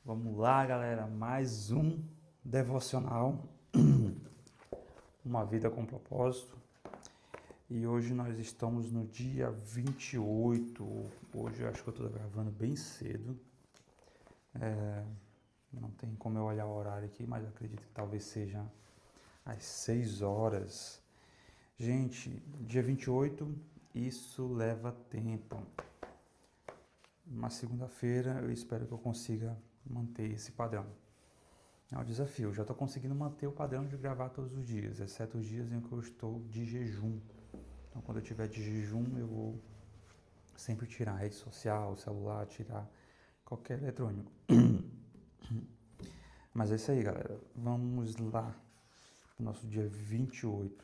Vamos lá, galera, mais um devocional, uma vida com propósito. E hoje nós estamos no dia 28. Hoje eu acho que eu estou gravando bem cedo. Não tem como eu olhar o horário aqui, mas eu acredito que talvez seja às 6 horas. Gente, dia 28, isso leva tempo. Uma segunda-feira eu espero que eu consiga manter esse padrão. É um desafio, eu já estou conseguindo manter o padrão de gravar todos os dias, exceto os dias em que eu estou de jejum. Então, quando eu estiver de jejum, eu vou sempre tirar a rede social, o celular, tirar qualquer eletrônico. Mas é isso aí, galera. Vamos lá para o nosso dia 28.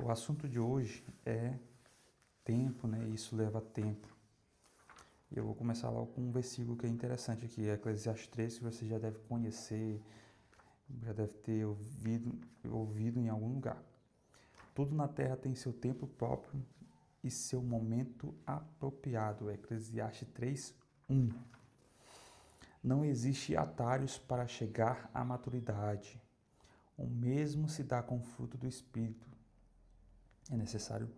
O assunto de hoje é tempo, né? Isso leva tempo. E eu vou começar logo com um versículo que é interessante aqui, é Eclesiastes 3, que você já deve conhecer, já deve ter ouvido em algum lugar. Tudo na terra tem seu tempo próprio e seu momento apropriado. Eclesiastes 3:1. Não existe atalhos para chegar à maturidade. O mesmo se dá com o fruto do Espírito. É necessário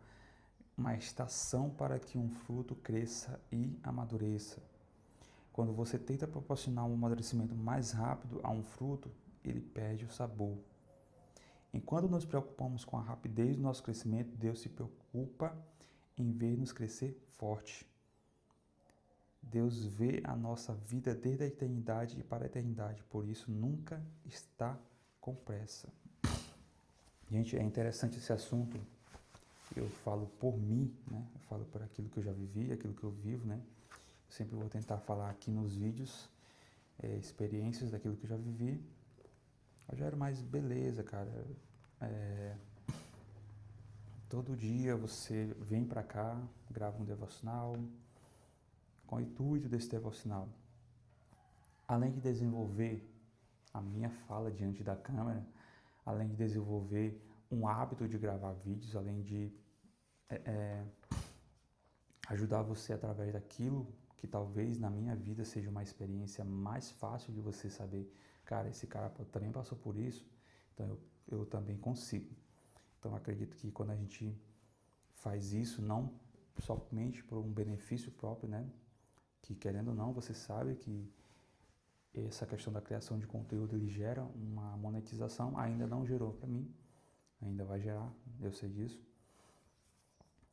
uma estação para que um fruto cresça e amadureça. Quando você tenta proporcionar um amadurecimento mais rápido a um fruto, ele perde o sabor. Enquanto nos preocupamos com a rapidez do nosso crescimento, Deus se preocupa em ver-nos crescer forte. Deus vê a nossa vida desde a eternidade e para a eternidade, por isso nunca está com pressa. Gente, é interessante esse assunto. Eu falo por mim, né? Eu falo por aquilo que eu já vivi, aquilo que eu vivo, né? Eu sempre vou tentar falar aqui nos vídeos experiências daquilo que eu já vivi. Eu já era mais beleza, cara. Todo dia você vem pra cá, grava um devocional, com o intuito desse devocional. Além de desenvolver a minha fala diante da câmera, além de desenvolver um hábito de gravar vídeos, além de ajudar você através daquilo que talvez na minha vida seja uma experiência mais fácil de você saber, cara, esse cara também passou por isso, então eu também consigo. Então acredito que quando a gente faz isso, não somente por um benefício próprio, né? Que querendo ou não, você sabe que essa questão da criação de conteúdo ele gera uma monetização, ainda não gerou para mim, ainda vai gerar, eu sei disso,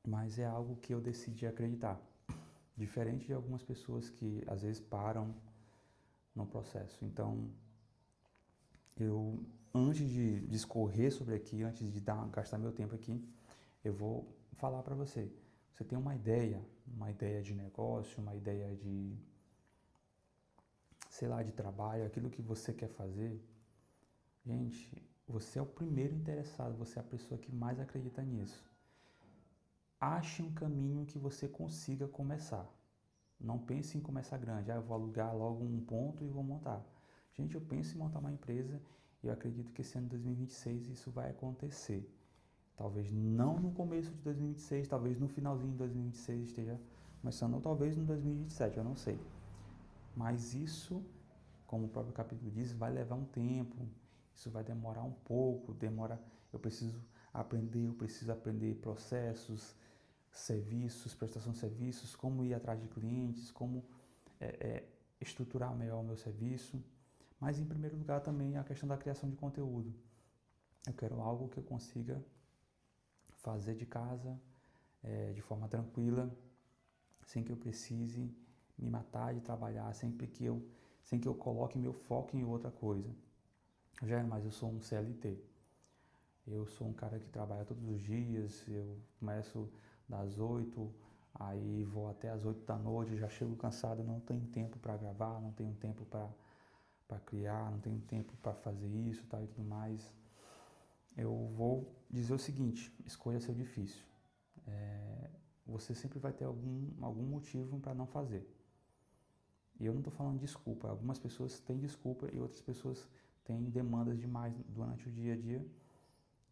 mas é algo que eu decidi acreditar, diferente de algumas pessoas que às vezes param no processo. Então, eu antes de discorrer sobre aqui, antes de gastar meu tempo aqui, eu vou falar para você. Você tem uma ideia de negócio, uma ideia de, sei lá, de trabalho, aquilo que você quer fazer. Gente, você é o primeiro interessado, você é a pessoa que mais acredita nisso. Ache um caminho que você consiga começar. Não pense em começar grande. Eu vou alugar logo um ponto e vou montar. Gente, eu penso em montar uma empresa e eu acredito que esse ano de 2026 isso vai acontecer. Talvez não no começo de 2026, talvez no finalzinho de 2026 esteja começando, ou talvez no 2027, eu não sei. Mas isso, como o próprio capítulo diz, vai levar um tempo, isso vai demorar um pouco, eu preciso aprender processos, serviços, prestação de serviços, como ir atrás de clientes, como estruturar melhor o meu serviço. Mas em primeiro lugar também a questão da criação de conteúdo. Eu quero algo que eu consiga fazer de casa, de forma tranquila, sem que eu precise me matar de trabalhar, sem que eu coloque meu foco em outra coisa. Mas eu sou um CLT. Eu sou um cara que trabalha todos os dias, eu começo das 8, aí vou até as 8 da noite, já chego cansado, não tenho tempo para gravar, não tenho tempo para criar, não tenho tempo para fazer isso, tal e tudo mais. Eu vou dizer o seguinte, escolha seu difícil. Você sempre vai ter algum motivo para não fazer. E eu não estou falando de desculpa. Algumas pessoas têm desculpa e outras pessoas têm demandas demais durante o dia a dia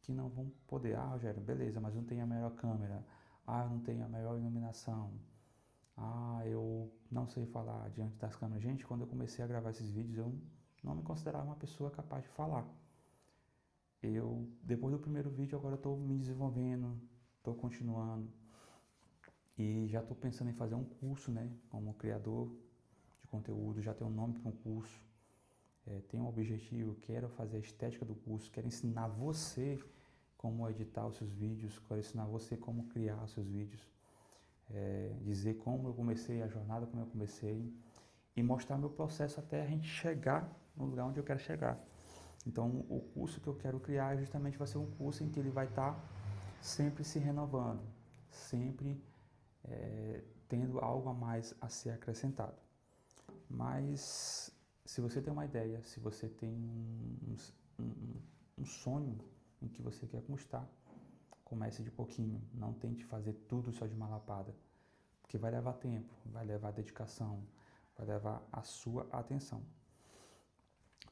que não vão poder. Ah, Rogério, beleza, mas eu não tenho a melhor câmera. Ah, eu não tenho a melhor iluminação. Eu não sei falar diante das câmeras. Gente, quando eu comecei a gravar esses vídeos, eu não me considerava uma pessoa capaz de falar. Depois do primeiro vídeo, agora eu estou me desenvolvendo, estou continuando. E já estou pensando em fazer um curso, né? Como criador de conteúdo, já tenho um nome para um curso. Tenho um objetivo, quero fazer a estética do curso, quero ensinar você como editar os seus vídeos, quero ensinar você como criar os seus vídeos. Dizer como eu comecei, a jornada como eu comecei e mostrar meu processo até a gente chegar no lugar onde eu quero chegar. Então, o curso que eu quero criar justamente vai ser um curso em que ele vai estar sempre se renovando, sempre tendo algo a mais a ser acrescentado. Mas, se você tem uma ideia, se você tem um sonho em que você quer conquistar, comece de pouquinho, não tente fazer tudo só de uma lapada, porque vai levar tempo, vai levar dedicação, vai levar a sua atenção.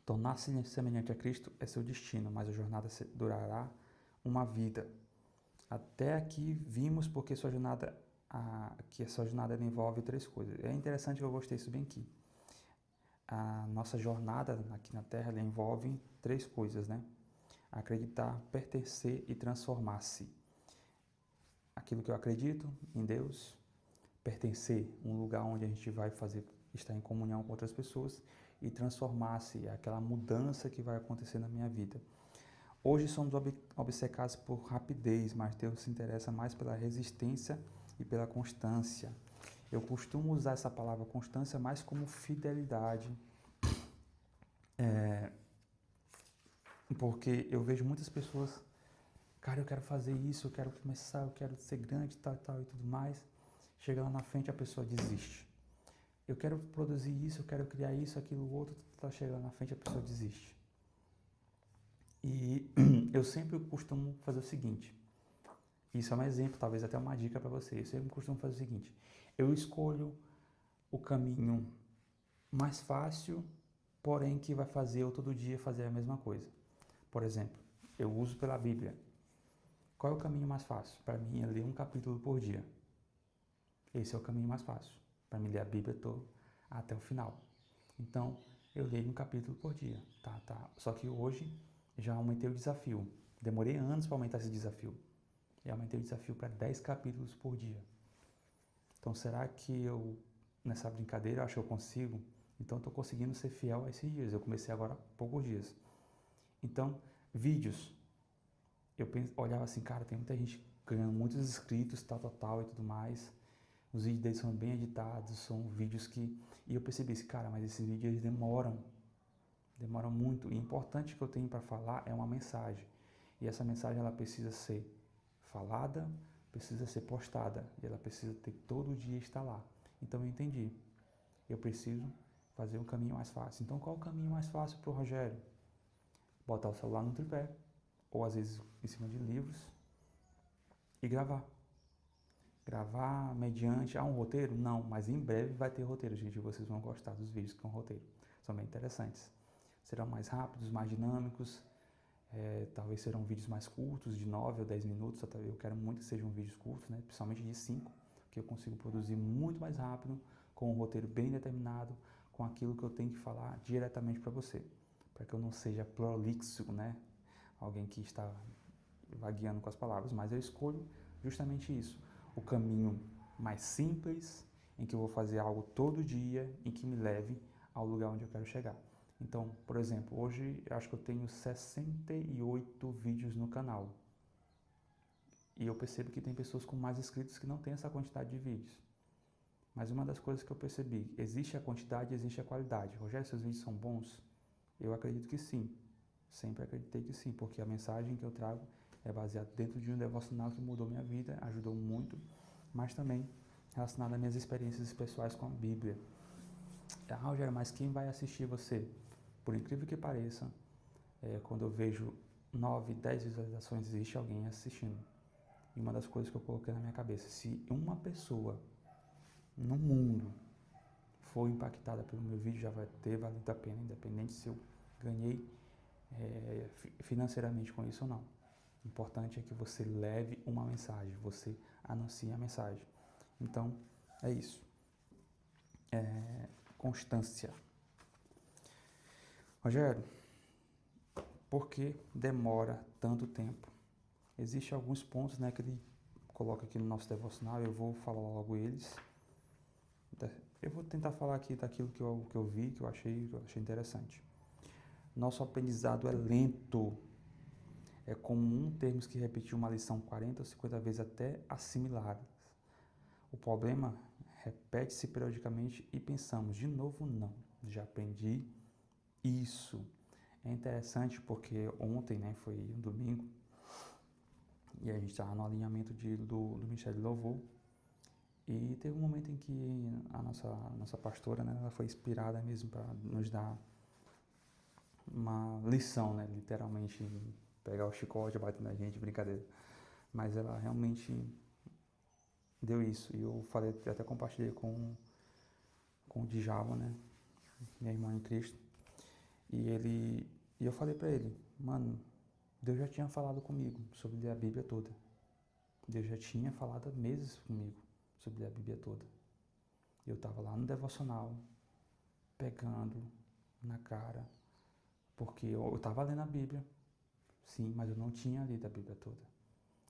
Tornar-se semelhante a Cristo é seu destino, mas a jornada durará uma vida. Até aqui vimos porque sua jornada, que a sua jornada envolve 3 coisas. É interessante que eu gostei disso bem aqui. A nossa jornada aqui na Terra envolve 3 coisas, né? Acreditar, pertencer e transformar-se. Aquilo que eu acredito em Deus, pertencer, um lugar onde a gente vai estar em comunhão com outras pessoas, e transformar-se, aquela mudança que vai acontecer na minha vida. Hoje somos obcecados por rapidez, mas Deus se interessa mais pela resistência e pela constância. Eu costumo usar essa palavra constância mais como fidelidade, porque eu vejo muitas pessoas, cara, eu quero fazer isso, eu quero começar, eu quero ser grande, tal e tudo mais. Chega lá na frente, a pessoa desiste. Eu quero produzir isso, eu quero criar isso, aquilo, outro, chega lá na frente, a pessoa desiste. E eu sempre costumo fazer o seguinte, isso é um exemplo, talvez até uma dica para você, eu sempre costumo fazer o seguinte, eu escolho o caminho mais fácil, porém que vai fazer eu todo dia fazer a mesma coisa. Por exemplo, eu uso pela Bíblia. Qual é o caminho mais fácil? Para mim é ler um capítulo por dia. Esse é o caminho mais fácil, para mim ler a Bíblia toda até o final. Então, eu leio um capítulo por dia, tá. Só que hoje já aumentei o desafio. Demorei anos para aumentar esse desafio. E aumentei o desafio para 10 capítulos por dia. Então, será que nessa brincadeira, eu acho que eu consigo? Então, estou conseguindo ser fiel a esses dias. Eu comecei agora há poucos dias. Então, vídeos. Eu olhava assim, cara, tem muita gente ganhando muitos inscritos, tal e tudo mais. Os vídeos deles são bem editados, são vídeos que... E eu percebi assim, cara, mas esses vídeos eles demoram muito. E o importante que eu tenho para falar é uma mensagem. E essa mensagem ela precisa ser falada, precisa ser postada. E ela precisa ter todo dia estar lá. Então eu entendi. Eu preciso fazer um caminho mais fácil. Então qual é o caminho mais fácil para o Rogério? Botar o celular no tripé, ou às vezes em cima de livros, e gravar. Gravar mediante um roteiro? Não, mas em breve vai ter roteiro, gente, e vocês vão gostar dos vídeos com roteiro. São bem interessantes. Serão mais rápidos, mais dinâmicos, talvez serão vídeos mais curtos, de 9 ou 10 minutos, eu quero muito que sejam vídeos curtos, né? Principalmente de 5, que eu consigo produzir muito mais rápido, com um roteiro bem determinado, com aquilo que eu tenho que falar diretamente para você, para que eu não seja prolixo, né? Alguém que está vagueando com as palavras, mas eu escolho justamente isso, o caminho mais simples, em que eu vou fazer algo todo dia, em que me leve ao lugar onde eu quero chegar. Então, por exemplo, hoje eu acho que eu tenho 68 vídeos no canal. E eu percebo que tem pessoas com mais inscritos que não têm essa quantidade de vídeos. Mas uma das coisas que eu percebi, existe a quantidade e existe a qualidade. Rogério, seus vídeos são bons? Eu acredito que sim. Sempre acreditei que sim, porque a mensagem que eu trago é baseada dentro de um devocional que mudou minha vida, ajudou muito, mas também relacionado às minhas experiências pessoais com a Bíblia. Rogério, mas quem vai assistir você? Por incrível que pareça, quando eu vejo 9, 10 visualizações, existe alguém assistindo. E uma das coisas que eu coloquei na minha cabeça, se uma pessoa no mundo for impactada pelo meu vídeo, já vai ter valido a pena, independente se eu ganhei financeiramente com isso ou não. O importante é que você leve uma mensagem, você anuncie a mensagem. Então, é isso. constância. Rogério, por que demora tanto tempo? Existem alguns pontos, né, que ele coloca aqui no nosso devocional, eu vou falar logo eles. Eu vou tentar falar aqui daquilo que eu vi, que eu achei interessante. Nosso aprendizado é lento. É comum termos que repetir uma lição 40 ou 50 vezes até assimilar. O problema repete-se periodicamente e pensamos, de novo não, já aprendi isso. É interessante porque ontem, né, foi um domingo, e a gente estava no alinhamento do Ministério de Louvor, e teve um momento em que a nossa pastora, né, ela foi inspirada mesmo para nos dar uma lição, né, literalmente, pegar o chicote, bater na gente, brincadeira. Mas ela realmente deu isso, e eu falei, até compartilhei com o Djalma, né, minha irmã em Cristo, e eu falei para ele, mano, Deus já tinha falado comigo sobre ler a Bíblia toda. Deus já tinha falado há meses comigo sobre ler a Bíblia toda. Eu estava lá no devocional, pegando na cara, porque eu estava lendo a Bíblia, sim, mas eu não tinha lido a Bíblia toda.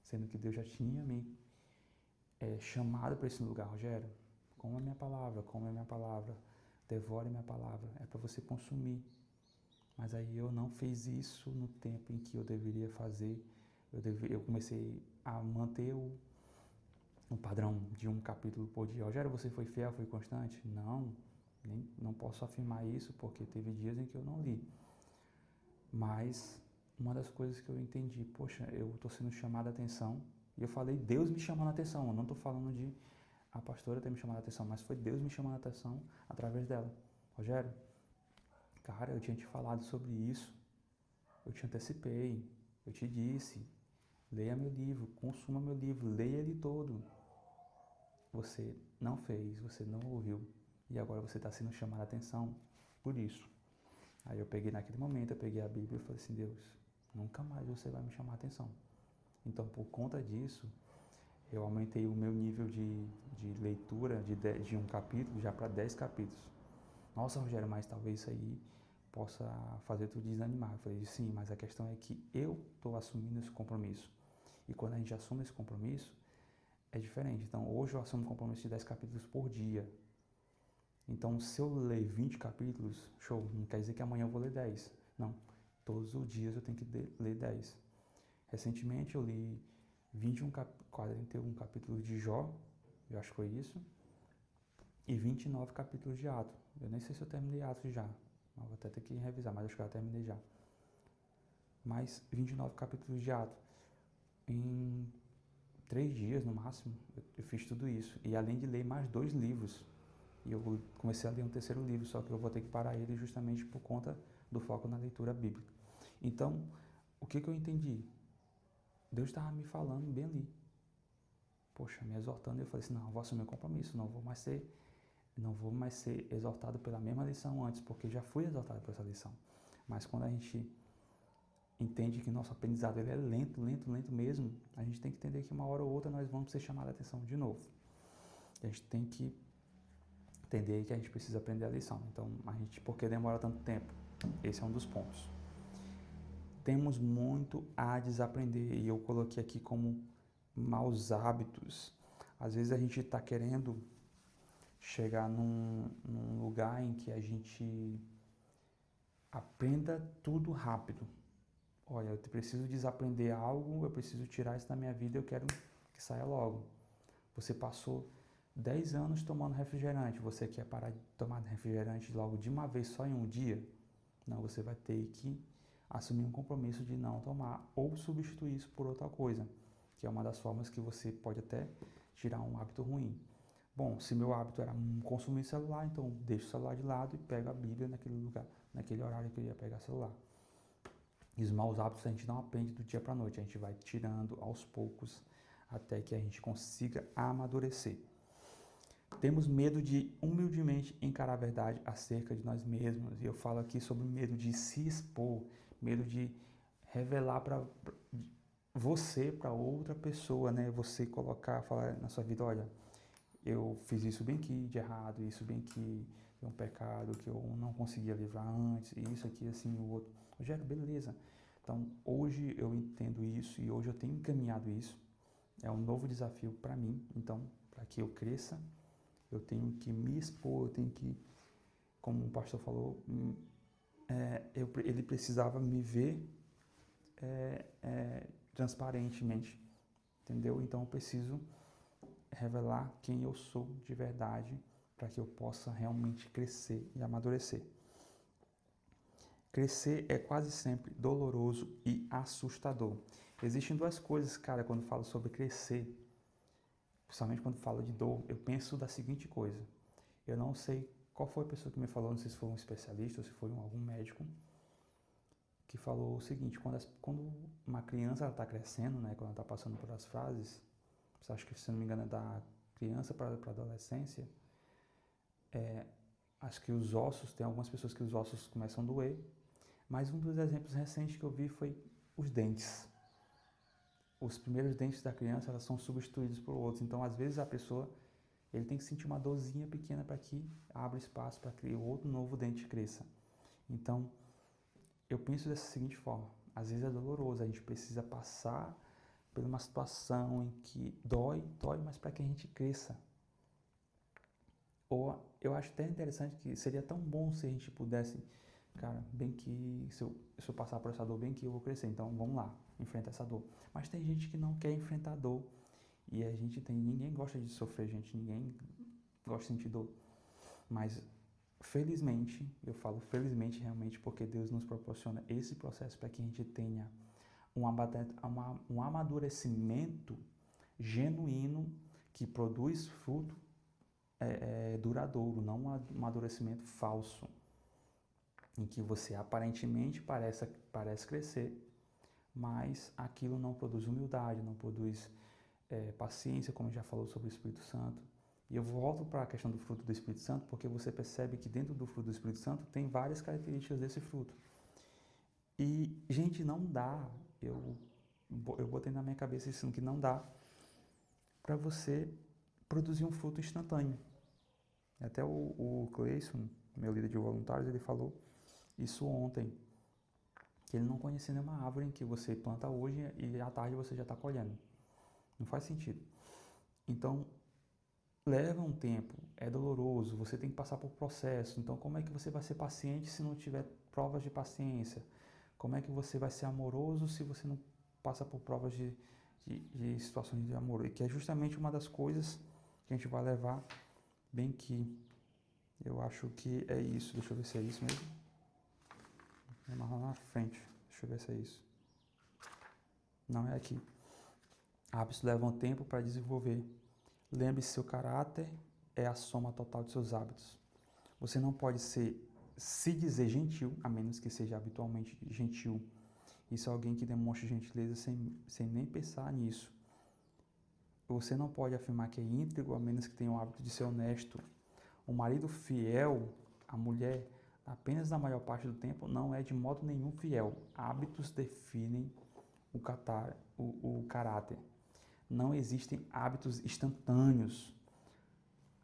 Sendo que Deus já tinha me chamado para esse lugar, Rogério, como é minha palavra, devore minha palavra, é para você consumir. Mas aí eu não fiz isso no tempo em que eu deveria fazer. Eu comecei a manter o padrão de um capítulo por dia. Rogério, você foi fiel, foi constante? Não posso afirmar isso porque teve dias em que eu não li. Mas uma das coisas que eu entendi, poxa, eu estou sendo chamado a atenção. E eu falei, Deus me chamando a atenção. Eu não estou falando de a pastora ter me chamado a atenção, mas foi Deus me chamando a atenção através dela. Rogério, cara, eu tinha te falado sobre isso, eu te antecipei, eu te disse, leia meu livro, consuma meu livro, leia ele todo. Você não fez, você não ouviu, e agora você está sendo chamado a atenção por isso. Aí eu peguei naquele momento, eu peguei a Bíblia e falei assim, Deus, nunca mais você vai me chamar a atenção. Então, por conta disso, eu aumentei o meu nível de leitura de um capítulo já para 10 capítulos. Nossa, Rogério, mas talvez isso aí possa fazer tu desanimar. Eu falei, sim, mas a questão é que eu estou assumindo esse compromisso. E quando a gente assume esse compromisso, é diferente. Então, hoje eu assumo um compromisso de 10 capítulos por dia. Então, se eu ler 20 capítulos, show, não quer dizer que amanhã eu vou ler 10. Não, todos os dias eu tenho que ler 10. Recentemente eu li 41 capítulos de Jó, eu acho que foi isso, e 29 capítulos de Atos. Eu nem sei se eu terminei Atos já, eu vou até ter que revisar, mas acho que eu já terminei já. Mas 29 capítulos de Atos. Em 3 dias no máximo, eu fiz tudo isso. E além de ler mais 2 livros, e eu comecei a ler um terceiro livro, só que eu vou ter que parar ele justamente por conta do foco na leitura bíblica. Então, o que eu entendi? Deus estava me falando bem ali. Poxa, me exortando, e eu falei assim, não, eu vou assumir o compromisso, não vou mais ser exortado pela mesma lição antes, porque já fui exortado por essa lição. Mas quando a gente entende que nosso aprendizado ele é lento mesmo, a gente tem que entender que uma hora ou outra nós vamos ser chamados a atenção de novo. A gente tem que entender que a gente precisa aprender a lição. Então, por que demora tanto tempo? Esse é um dos pontos. Temos muito a desaprender, e eu coloquei aqui como maus hábitos. Às vezes a gente está querendo chegar num lugar em que a gente aprenda tudo rápido. Olha, eu preciso desaprender algo, eu preciso tirar isso da minha vida, eu quero que saia logo. Você passou 10 anos tomando refrigerante, você quer parar de tomar refrigerante logo de uma vez só em um dia? Não, você vai ter que assumir um compromisso de não tomar ou substituir isso por outra coisa, que é uma das formas que você pode até tirar um hábito ruim. Bom, se meu hábito era consumir celular, então deixo o celular de lado e pego a Bíblia naquele lugar, naquele horário que eu ia pegar celular. E os maus hábitos a gente não aprende do dia para a noite, a gente vai tirando aos poucos até que a gente consiga amadurecer. Temos medo de humildemente encarar a verdade acerca de nós mesmos. E eu falo aqui sobre o medo de se expor, medo de revelar para você, para outra pessoa, né? Você falar na sua vida, olha, eu fiz isso bem aqui de errado, isso bem aqui é um pecado que eu não conseguia livrar antes, e isso aqui, assim, o outro. Rogério, beleza. Então, hoje eu entendo isso e hoje eu tenho encaminhado isso. É um novo desafio para mim. Então, para que eu cresça, eu tenho que me expor, eu tenho que, como o pastor falou, ele precisava me ver transparentemente, entendeu? Então, eu preciso revelar quem eu sou de verdade para que eu possa realmente crescer e amadurecer. Crescer é quase sempre doloroso e assustador. Existem duas coisas, cara, quando falo sobre crescer, principalmente quando falo de dor, eu penso da seguinte coisa. Eu não sei qual foi a pessoa que me falou, não sei se foi um especialista ou se foi algum médico, que falou o seguinte, quando uma criança está crescendo, né, quando ela está passando por as fases, acho que, se não me engano, é da criança para a adolescência, acho que os ossos, tem algumas pessoas que os ossos começam a doer, mas um dos exemplos recentes que eu vi foi os dentes. Os primeiros dentes da criança, elas são substituídos por outros, então às vezes a pessoa, ele tem que sentir uma dorzinha pequena para que abra espaço para que o outro novo dente cresça. Então, eu penso dessa seguinte forma, às vezes é doloroso, a gente precisa passar por uma situação em que dói, mas para que a gente cresça. Ou eu acho até interessante que seria tão bom se a gente pudesse, cara, bem que se eu passar por essa dor, bem que eu vou crescer, então vamos lá, enfrenta essa dor. Mas tem gente que não quer enfrentar dor, e ninguém gosta de sofrer, gente, ninguém gosta de sentir dor. Mas felizmente, eu falo felizmente realmente porque Deus nos proporciona esse processo para que a gente tenha um amadurecimento genuíno que produz fruto duradouro, não um amadurecimento falso, em que você aparentemente parece crescer, mas aquilo não produz humildade, não produz paciência, como já falou sobre o Espírito Santo. E eu volto para a questão do fruto do Espírito Santo, porque você percebe que dentro do fruto do Espírito Santo tem várias características desse fruto. E, gente, não dá, eu botei na minha cabeça isso, que não dá para você produzir um fruto instantâneo. Até o Cleison, meu líder de voluntários, ele falou isso ontem, que ele não conhecia nenhuma árvore em que você planta hoje e à tarde você já está colhendo. Não faz sentido. Então, leva um tempo, é doloroso, você tem que passar por processo. Então, como é que você vai ser paciente se não tiver provas de paciência? Como é que você vai ser amoroso se você não passa por provas de situações de amor? E que é justamente uma das coisas que a gente vai levar bem que eu acho que é isso. Deixa eu ver se é isso mesmo. É mais lá na frente. Deixa eu ver se é isso. Não é aqui. Hábitos levam tempo para desenvolver. Lembre-se, seu caráter é a soma total de seus hábitos. Você não pode se dizer gentil, a menos que seja habitualmente gentil. Isso é alguém que demonstra gentileza sem nem pensar nisso. Você não pode afirmar que é íntegro, a menos que tenha o hábito de ser honesto. O marido fiel, a mulher, apenas na maior parte do tempo, não é de modo nenhum fiel. Hábitos definem o caráter. Não existem hábitos instantâneos.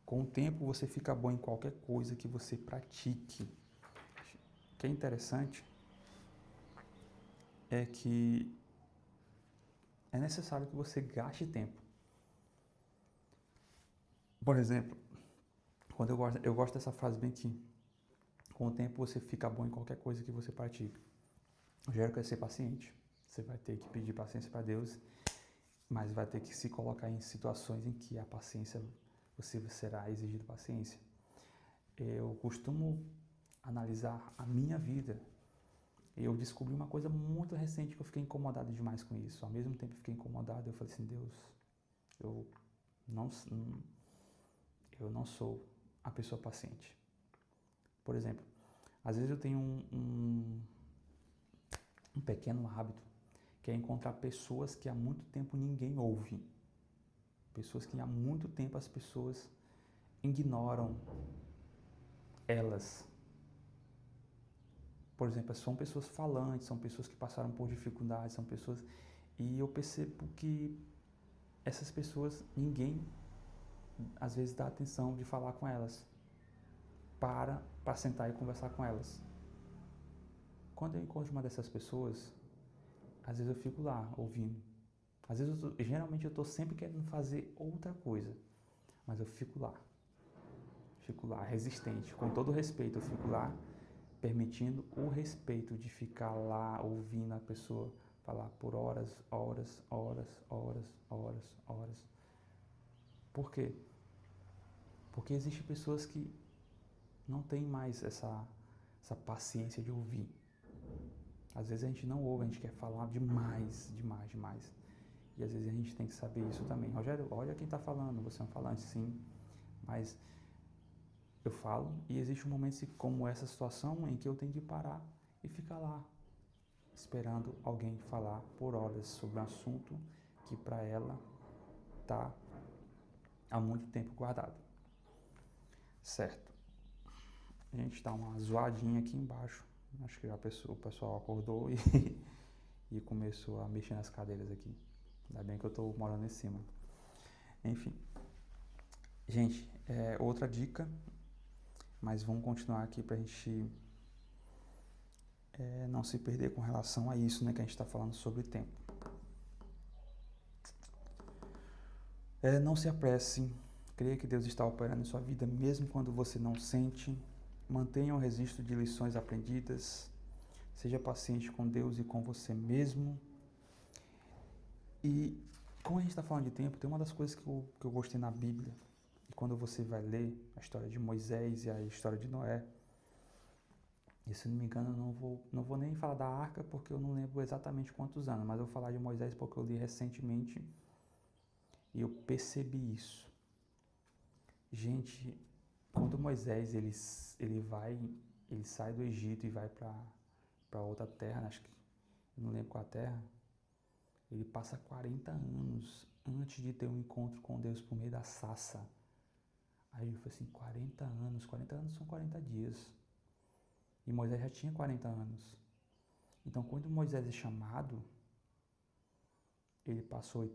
Com o tempo você fica bom em qualquer coisa que você pratique. O que é interessante é que é necessário que você gaste tempo. Por exemplo, quando eu gosto dessa frase bem aqui, com o tempo você fica bom em qualquer coisa que você pratique. O Rogério quer ser paciente. Você vai ter que pedir paciência para Deus, mas vai ter que se colocar em situações em que a paciência, você será exigido paciência. Eu costumo analisar a minha vida. Eu descobri uma coisa muito recente que eu fiquei incomodado demais com isso. Ao mesmo tempo que fiquei incomodado, eu falei assim, Deus, eu não sou a pessoa paciente. Por exemplo, às vezes eu tenho um pequeno hábito, que é encontrar pessoas que há muito tempo ninguém ouve. Pessoas que há muito tempo as pessoas ignoram elas. Por exemplo, são pessoas falantes, são pessoas que passaram por dificuldades, são pessoas... E eu percebo que essas pessoas, ninguém às vezes dá atenção de falar com elas. Para sentar e conversar com elas. Quando eu encontro uma dessas pessoas, às vezes eu fico lá ouvindo. Às vezes, geralmente eu estou sempre querendo fazer outra coisa, mas eu fico lá, resistente, com todo o respeito, eu fico lá, permitindo o respeito de ficar lá ouvindo a pessoa falar por horas, horas, horas, horas, horas, horas. Por quê? Porque existem pessoas que não têm mais essa paciência de ouvir. Às vezes a gente não ouve, a gente quer falar demais, demais, demais. E às vezes a gente tem que saber isso também. Rogério, olha quem está falando, você é um falante, sim, mas eu falo e existe um momento como essa situação em que eu tenho que parar e ficar lá, esperando alguém falar por horas sobre um assunto que para ela está há muito tempo guardado. Certo. A gente está uma zoadinha aqui embaixo. Acho que o pessoal acordou e começou a mexer nas cadeiras aqui. Ainda bem que eu estou morando em cima. Enfim. Gente, outra dica, mas vamos continuar aqui para a gente não se perder com relação a isso, né, que a gente está falando sobre tempo. Não se apresse, creia que Deus está operando em sua vida, mesmo quando você não sente. Mantenha o registro de lições aprendidas. Seja paciente com Deus e com você mesmo. E como a gente está falando de tempo, tem uma das coisas que eu gostei na Bíblia. E quando você vai ler a história de Moisés e a história de Noé, e se não me engano, eu não vou nem falar da arca, porque eu não lembro exatamente quantos anos, mas eu vou falar de Moisés porque eu li recentemente e eu percebi isso. Gente, quando Moisés ele sai do Egito e vai para outra terra, acho que eu não lembro qual a terra, ele passa 40 anos antes de ter um encontro com Deus por meio da sarça. Aí eu falei assim, 40 anos são 40 dias. E Moisés já tinha 40 anos. Então, quando Moisés é chamado, ele passou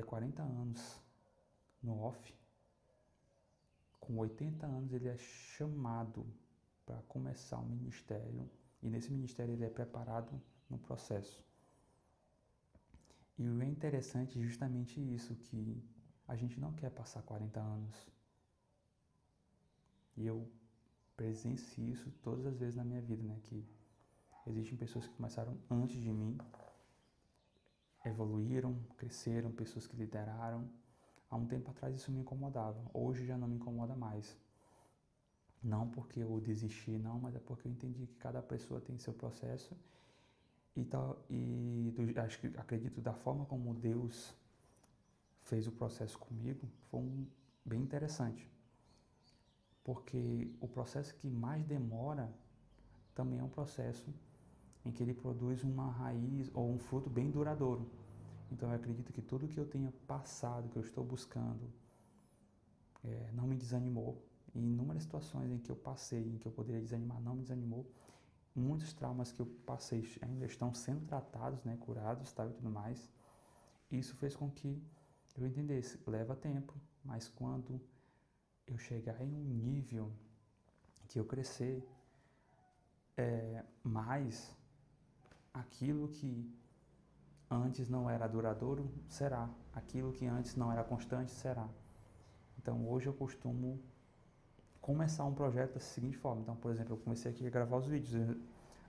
40 anos no off. Com 80 anos, ele é chamado para começar um ministério. E nesse ministério, ele é preparado no processo. E o interessante é justamente isso, que a gente não quer passar 40 anos. E eu presencio isso todas as vezes na minha vida, né? Que existem pessoas que começaram antes de mim, evoluíram, cresceram, pessoas que lideraram. Há um tempo atrás isso me incomodava, hoje já não me incomoda mais. Não porque eu desisti, não, mas é porque eu entendi que cada pessoa tem seu processo acredito da forma como Deus fez o processo comigo, foi bem interessante. Porque o processo que mais demora também é um processo em que ele produz uma raiz ou um fruto bem duradouro. Então eu acredito que tudo que eu tenha passado, que eu estou buscando, não me desanimou. E em inúmeras situações em que eu passei, em que eu poderia desanimar, não me desanimou. Muitos traumas que eu passei ainda estão sendo tratados, né, curados, tal, e tudo mais. Isso fez com que eu entendesse, leva tempo, mas quando eu chegar em um nível que eu crescer, mais aquilo que antes não era duradouro, será. Aquilo que antes não era constante, será. Então, hoje eu costumo começar um projeto da seguinte forma. Então, por exemplo, eu comecei aqui a gravar os vídeos.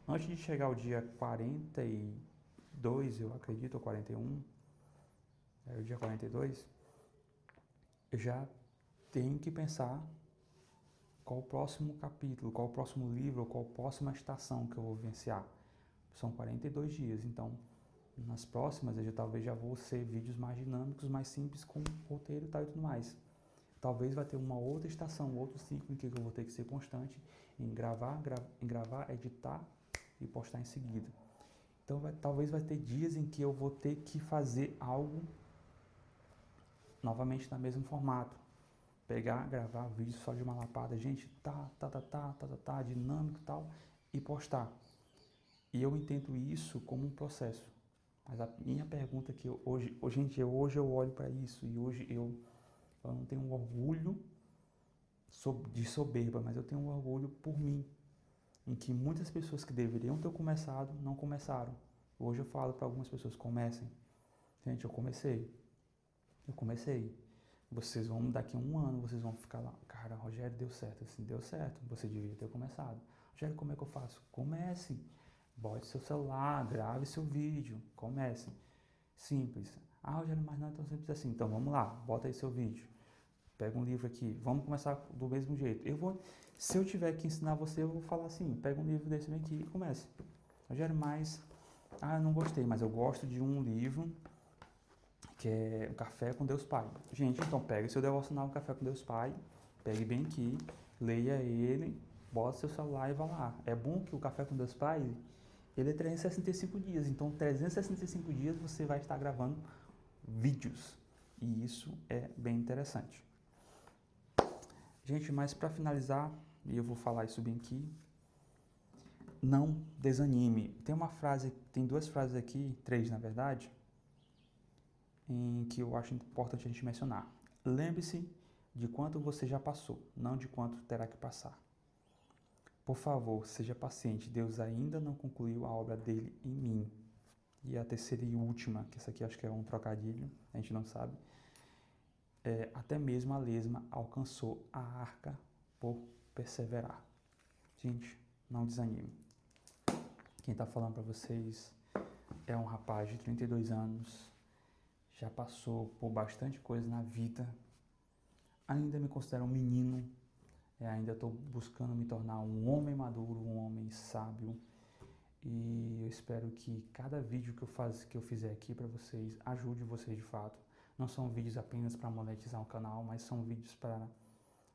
Antes de chegar ao dia 42, eu acredito, ou 41, o dia 42, eu já tenho que pensar qual o próximo capítulo, qual o próximo livro, qual a próxima estação que eu vou vivenciar. São 42 dias, então nas próximas eu talvez já vou ser vídeos mais dinâmicos, mais simples, com roteiro e tal e tudo mais. Talvez vai ter uma outra estação, outro ciclo em que eu vou ter que ser constante em gravar, editar e postar em seguida. Então talvez vai ter dias em que eu vou ter que fazer algo novamente no mesmo formato. Pegar, gravar vídeo só de uma lapada, gente, dinâmico e tal, e postar. E eu entendo isso como um processo. Mas a minha pergunta é que hoje eu olho para isso e hoje eu Eu não tenho orgulho de soberba, mas eu tenho um orgulho por mim, em que muitas pessoas que deveriam ter começado não começaram. Hoje eu falo para algumas pessoas: comecem. Gente, eu comecei. Vocês vão, daqui a um ano, vocês vão ficar lá: cara, Rogério, deu certo. Assim, deu certo, você devia ter começado. Rogério, como é que eu faço? Comece. Bote seu celular, grave seu vídeo, comece. Simples. Ah, Rogério, mas não é tão simples assim. Então vamos lá, bota aí seu vídeo. Pega um livro aqui, vamos começar do mesmo jeito. Se eu tiver que ensinar você, eu vou falar assim: pega um livro desse, vem aqui e comece. Rogério, eu não gostei, mas eu gosto de um livro que é o Café com Deus Pai. Gente, então pega seu devocional Café com Deus Pai, pegue bem aqui, leia ele, bota seu celular e vá lá. É bom que o Café com Deus Pai, ele é 365 dias, então 365 dias você vai estar gravando vídeos, e isso é bem interessante. Gente, mas para finalizar, e eu vou falar isso bem aqui, não desanime. Tem duas frases aqui, três na verdade, em que eu acho importante a gente mencionar. Lembre-se de quanto você já passou, não de quanto terá que passar. Por favor, seja paciente, Deus ainda não concluiu a obra dele em mim. E a terceira e última, que essa aqui acho que é um trocadilho, a gente não sabe, até mesmo a lesma alcançou a arca por perseverar. Gente, não desanime. Quem está falando para vocês é um rapaz de 32 anos, já passou por bastante coisa na vida, ainda me considero um menino, ainda estou buscando me tornar um homem maduro, um homem sábio, e eu espero que cada vídeo que eu fizer aqui para vocês ajude vocês de fato. Não são vídeos apenas para monetizar o canal, mas são vídeos para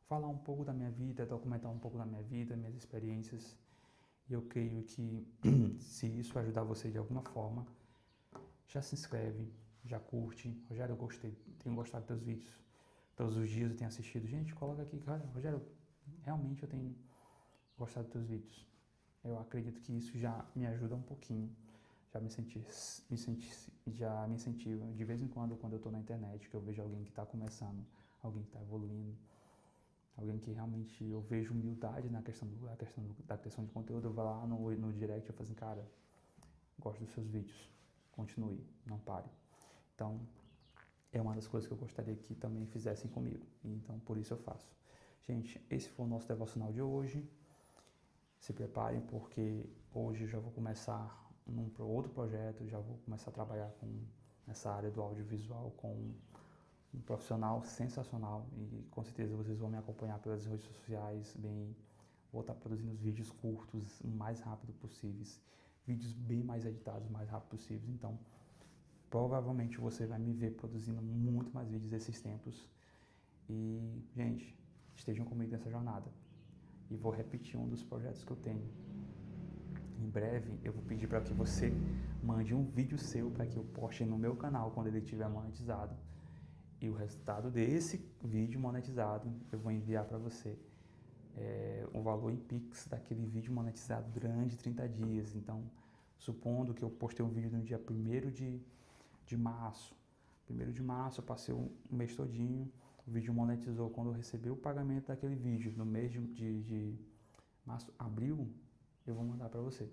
falar um pouco da minha vida, documentar um pouco da minha vida, minhas experiências. E eu creio que se isso ajudar você de alguma forma, já se inscreve, já curte. Rogério, eu gostei, tenho gostado dos teus vídeos. Todos os dias eu tenho assistido. Gente, coloca aqui, cara, Rogério, realmente eu tenho gostado dos teus vídeos. Eu acredito que isso já me ajuda um pouquinho. Já me incentiva. De vez em quando eu estou na internet, que eu vejo alguém que está começando, alguém que está evoluindo, alguém que realmente eu vejo humildade na questão da criação de conteúdo, eu vou lá no direct e falo assim: cara, gosto dos seus vídeos, continue, não pare. Então, é uma das coisas que eu gostaria que também fizessem comigo, então por isso eu faço. Gente, esse foi o nosso devocional de hoje. Se preparem, porque hoje eu já vou começar outro projeto, já vou começar a trabalhar nessa área do audiovisual com um profissional sensacional, e com certeza vocês vão me acompanhar pelas redes sociais. Vou estar produzindo os vídeos curtos o mais rápido possíveis, vídeos bem mais editados o mais rápido possível. Então provavelmente você vai me ver produzindo muito mais vídeos esses tempos. E gente, estejam comigo nessa jornada. E vou repetir um dos projetos que eu tenho. Em breve eu vou pedir para que você mande um vídeo seu para que eu poste no meu canal quando ele estiver monetizado. E o resultado desse vídeo monetizado eu vou enviar para você o valor em Pix daquele vídeo monetizado durante 30 dias. Então, supondo que eu postei um vídeo no dia 1º de março. 1º de março eu passei um mês todinho, o vídeo monetizou quando eu recebi o pagamento daquele vídeo. No mês de março, abril, eu vou mandar para você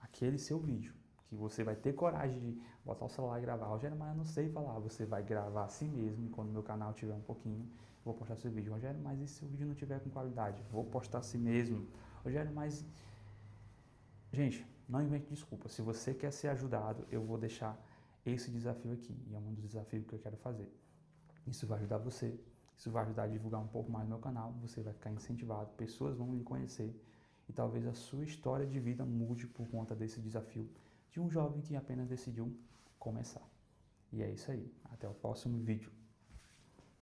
aquele seu vídeo, que você vai ter coragem de botar o celular e gravar. Rogério, mas eu não sei falar. Você vai gravar assim mesmo, e quando meu canal tiver um pouquinho, eu vou postar seu vídeo. Rogério, mas e se o vídeo não tiver com qualidade? Vou postar assim mesmo. Rogério, mas... Gente, não invente desculpa. Se você quer ser ajudado, eu vou deixar esse desafio aqui, e é um dos desafios que eu quero fazer. Isso vai ajudar você, isso vai ajudar a divulgar um pouco mais o meu canal, você vai ficar incentivado, pessoas vão lhe conhecer, e talvez a sua história de vida mude por conta desse desafio de um jovem que apenas decidiu começar. E é isso aí. Até o próximo vídeo.